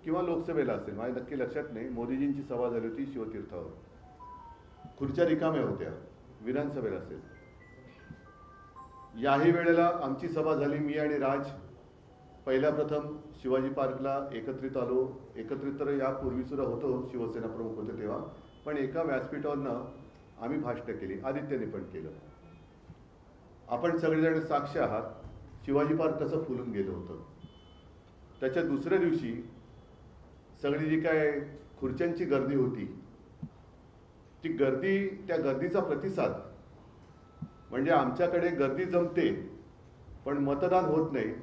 किंवा लोकसभेला असेल, माझ्या नक्की लक्षात नाही, मोदीजींची सभा झाली होती शिवतीर्थावर. खुर्च्या रिकाम्या होत्या. विधानसभेला असेल. याही वेळेला आमची सभा झाली. मी आणि राज पहिल्या प्रथम शिवाजी पार्कला एकत्रित आलो. एकत्रित तर यापूर्वी सुद्धा होतो, शिवसेना प्रमुख होते तेव्हा. पण एका व्यासपीठावरनं आम्ही भाषणं केली. आदित्यने पण केलं. आपण सगळेजण साक्ष आहात, शिवाजी पार्क कसं फुलून गेलं होतं. त्याच्या दुसऱ्या दिवशी सगळी जी काय खुर्च्यांची गर्दी होती, ती गर्दी, त्या गर्दीचा प्रतिसाद म्हणजे आमच्याकडे गर्दी जमते पण मतदान होत नाही,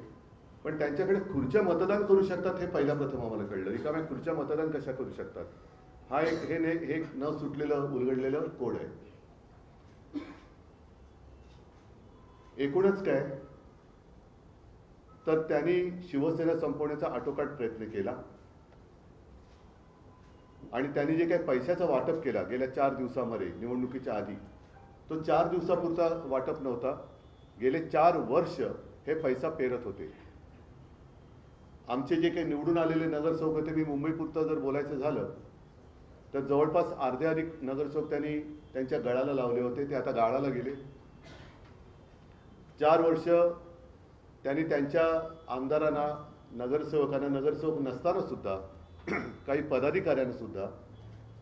पण त्यांच्याकडे खुर्च्या मतदान करू शकतात हे पहिल्या प्रथम आम्हाला कळलं. रिकाम्या खुर्च्या मतदान कशा करू शकतात, हा एक न सुटलेलं उलगडलेलं कोड आहे. एकूणच काय तर त्यांनी शिवसेना संपवण्याचा आटोकाट प्रयत्न केला आणि त्यांनी जे काही पैशाचं वाटप केला गेल्या 4 दिवसामध्ये निवडणुकीच्या आधी, तो 4 दिवसापुरता वाटप नव्हता. गेले 4 वर्ष हे पैसा पेरत होते. आमचे जे काही निवडून आलेले नगरसेवक होते, मी मुंबईपुरतं जर बोलायचं झालं तर जवळपास अर्धे अधिक नगरसेवक त्यांनी त्यांच्या गळाला लावले होते. ते आता गाळाला गेले. 4 वर्ष त्यांनी त्यांच्या आमदारांना, नगरसेवकांना, नगरसेवक नसताना सुद्धा काही पदाधिकाऱ्यांना सुद्धा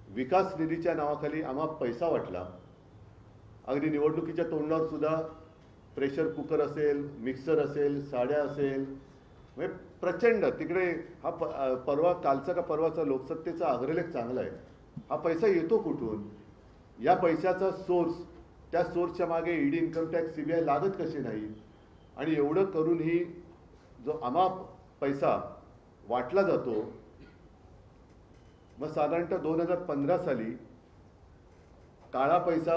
विकास निधीच्या नावाखाली आम्हा पैसा वाटला. अगदी निवडणुकीच्या तोंडावर सुद्धा प्रेशर कुकर असेल, मिक्सर असेल, साड्या असेल, म्हणजे प्रचंड तिकडे हा परवा कालचा का परवाचा लोकसत्तेचा अग्रलेख चांगला आहे. हा पैसा येतो कुठून, या पैशाचा सोर्स, त्या सोर्सच्या मागे ईडी, इन्कम टॅक्स, सीबीआय लागत कसे नाही, आणि एवढं करूनही जो आम्हा पैसा वाटला जातो. मग साधारणतः 2015 साली काळा पैसा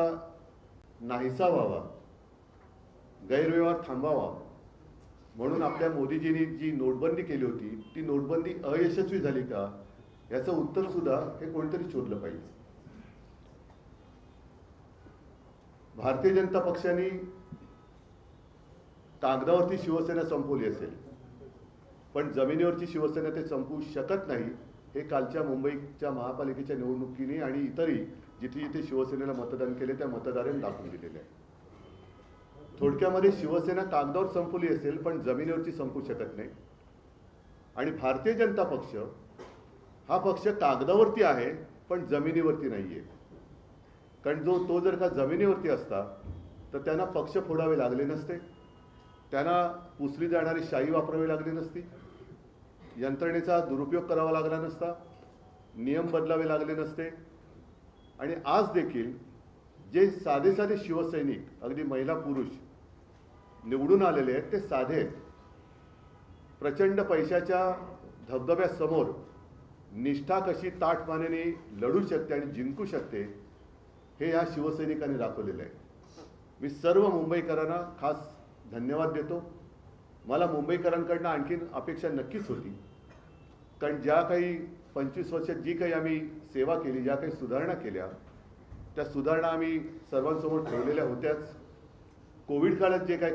नाहीसा व्हावा, गैरव्यवहार थांबावा म्हणून आपल्या मोदीजींनी जी नोटबंदी केली होती, ती नोटबंदी अयशस्वी झाली का, याचं उत्तर सुद्धा हे कोणतरी शोधलं पाहिजे. भारतीय जनता पक्षाने कागदावरती शिवसेना संपवली असेल, पण जमिनीवरची शिवसेना ते संपवू शकत नाही. हे कालच्या मुंबईच्या महापालिकेच्या निवडणुकीने आणि इतरही जिथे जिथे शिवसेनेला मतदान केले त्या मतदारांनी दाखवून दिलेले आहे. थोडक्यामध्ये शिवसेना कागदावर संपवली असेल पण जमिनीवरची संपू शकत नाही. आणि भारतीय जनता पक्ष हा पक्ष कागदावरती आहे पण जमिनीवरती नाहीये. कारण तो जर का जमिनीवरती असता तर त्यांना पक्ष फोडावे लागले नसते, त्यांना पुसली जाणारी शाई वापरावी लागली नसती, यंत्रणेचा दुरुपयोग करावा लागला नसता, नियम बदलावे लागले नसते. आणि आज देखील जे साधे साधे शिवसैनिक, अगदी महिला पुरुष निवडून आलेले आहेत, ते साधे आहेत. प्रचंड पैशाच्या धबधब्यासमोर निष्ठा कशी ताठमानेने लढू शकते आणि जिंकू शकते हे या शिवसैनिकांनी दाखवलेलं आहे. मी सर्व मुंबईकरांना खास धन्यवाद देतो. मला मुंबईकरांकडनं आणखीन अपेक्षा नक्कीच होती, कारण ज्या काही 25 वर्षात जी काही आम्ही सेवा केली, ज्या काही सुधारणा केल्या, त्या सुधारणा आम्ही सर्वांसमोर ठेवलेल्या होत्याच. कोविड काळात जे काही